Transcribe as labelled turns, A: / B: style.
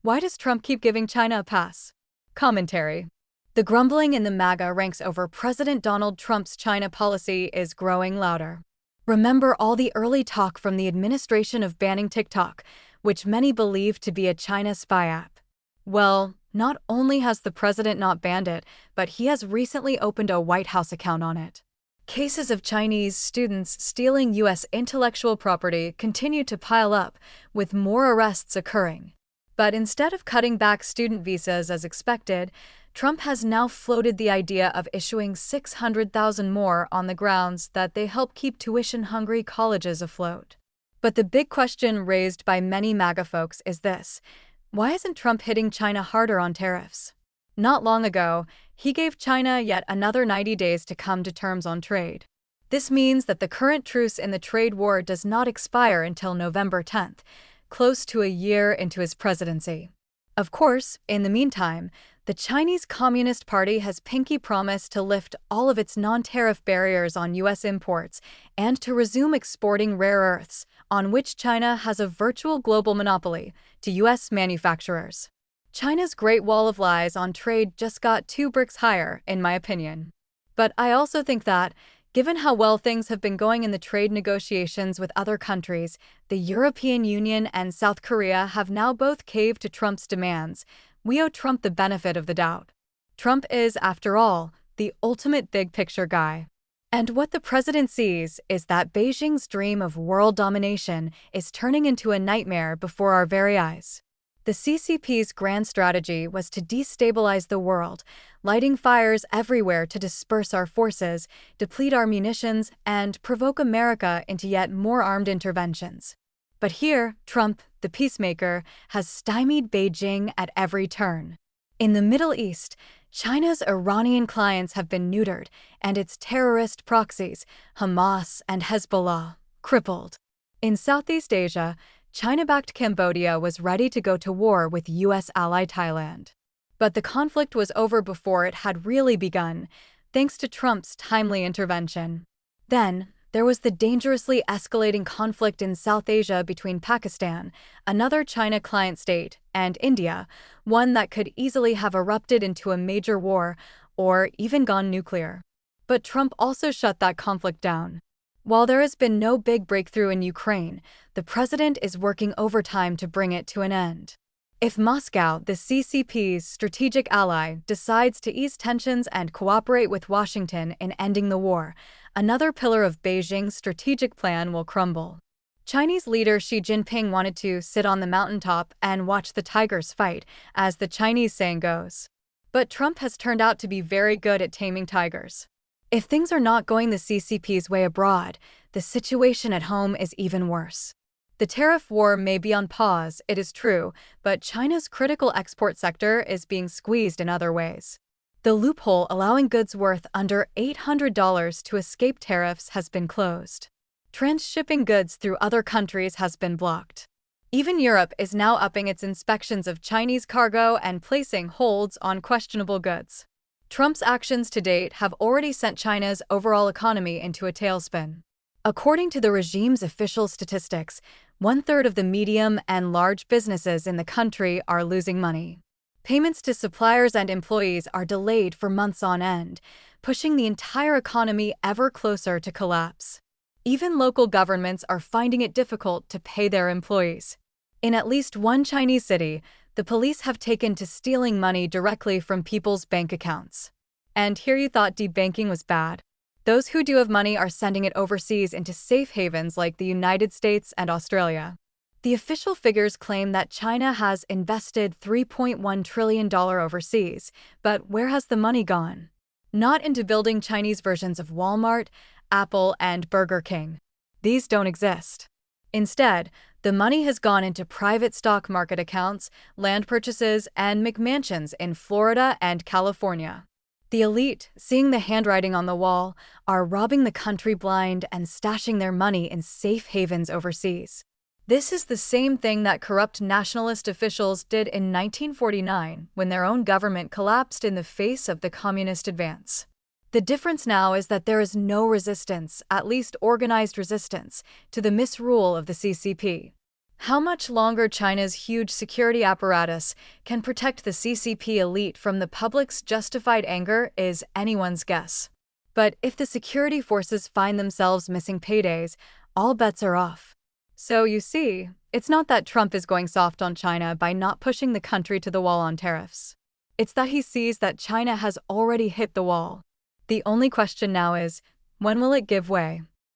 A: Why does Trump keep giving China a pass? Commentary. The grumbling in the MAGA ranks over President Donald Trump's China policy is growing louder. Remember all the early talk from the administration of banning TikTok, which many believe to be a China spy app? Well, not only has the president not banned it, but he has recently opened a White House account on it. Cases of Chinese students stealing U.S. intellectual property continue to pile up, with more arrests occurring. But instead of cutting back student visas as expected, Trump has now floated the idea of issuing 600,000 more on the grounds that they help keep tuition-hungry colleges afloat. But the big question raised by many MAGA folks is this: why isn't Trump hitting China harder on tariffs? Not long ago, he gave China yet another 90 days to come to terms on trade. This means that the current truce in the trade war does not expire until November 10th, close to a year into his presidency. Of course, in the meantime, the Chinese Communist Party has pinky promised to lift all of its non-tariff barriers on U.S. imports and to resume exporting rare earths, on which China has a virtual global monopoly, to U.S. manufacturers. China's Great Wall of Lies on trade just got 2 bricks higher, in my opinion. But I also think that, given how well things have been going in the trade negotiations with other countries, the European Union and South Korea have now both caved to Trump's demands. We owe Trump the benefit of the doubt. Trump is, after all, the ultimate big-picture guy. And what the president sees is that Beijing's dream of world domination is turning into a nightmare before our very eyes. The CCP's grand strategy was to destabilize the world, lighting fires everywhere to disperse our forces, deplete our munitions, and provoke America into yet more armed interventions. But here, Trump, the peacemaker, has stymied Beijing at every turn. In the Middle East, China's Iranian clients have been neutered, and its terrorist proxies, Hamas and Hezbollah, crippled. In Southeast Asia, China-backed Cambodia was ready to go to war with U.S. ally Thailand. But the conflict was over before it had really begun, thanks to Trump's timely intervention. Then, there was the dangerously escalating conflict in South Asia between Pakistan, another China client state, and India, one that could easily have erupted into a major war or even gone nuclear. But Trump also shut that conflict down. While there has been no big breakthrough in Ukraine, the president is working overtime to bring it to an end. If Moscow, the CCP's strategic ally, decides to ease tensions and cooperate with Washington in ending the war, another pillar of Beijing's strategic plan will crumble. Chinese leader Xi Jinping wanted to sit on the mountaintop and watch the tigers fight, as the Chinese saying goes. But Trump has turned out to be very good at taming tigers. If things are not going the CCP's way abroad, the situation at home is even worse. The tariff war may be on pause, it is true, but China's critical export sector is being squeezed in other ways. The loophole allowing goods worth under $800 to escape tariffs has been closed. Transshipping goods through other countries has been blocked. Even Europe is now upping its inspections of Chinese cargo and placing holds on questionable goods. Trump's actions to date have already sent China's overall economy into a tailspin. According to the regime's official statistics, 1/3 of the medium and large businesses in the country are losing money. Payments to suppliers and employees are delayed for months on end, pushing the entire economy ever closer to collapse. Even local governments are finding it difficult to pay their employees. In at least one Chinese city, the police have taken to stealing money directly from people's bank accounts. And here you thought debanking was bad. Those who do have money are sending it overseas into safe havens like the United States and Australia. The official figures claim that China has invested $3.1 trillion overseas, but where has the money gone? Not into building Chinese versions of Walmart, Apple, and Burger King. These don't exist. Instead, the money has gone into private stock market accounts, land purchases, and McMansions in Florida and California. The elite, seeing the handwriting on the wall, are robbing the country blind and stashing their money in safe havens overseas. This is the same thing that corrupt nationalist officials did in 1949 when their own government collapsed in the face of the communist advance. The difference now is that there is no resistance, at least organized resistance, to the misrule of the CCP. How much longer China's huge security apparatus can protect the CCP elite from the public's justified anger is anyone's guess. But if the security forces find themselves missing paydays, all bets are off. So you see, it's not that Trump is going soft on China by not pushing the country to the wall on tariffs. It's that he sees that China has already hit the wall. The only question now is, when will it give way?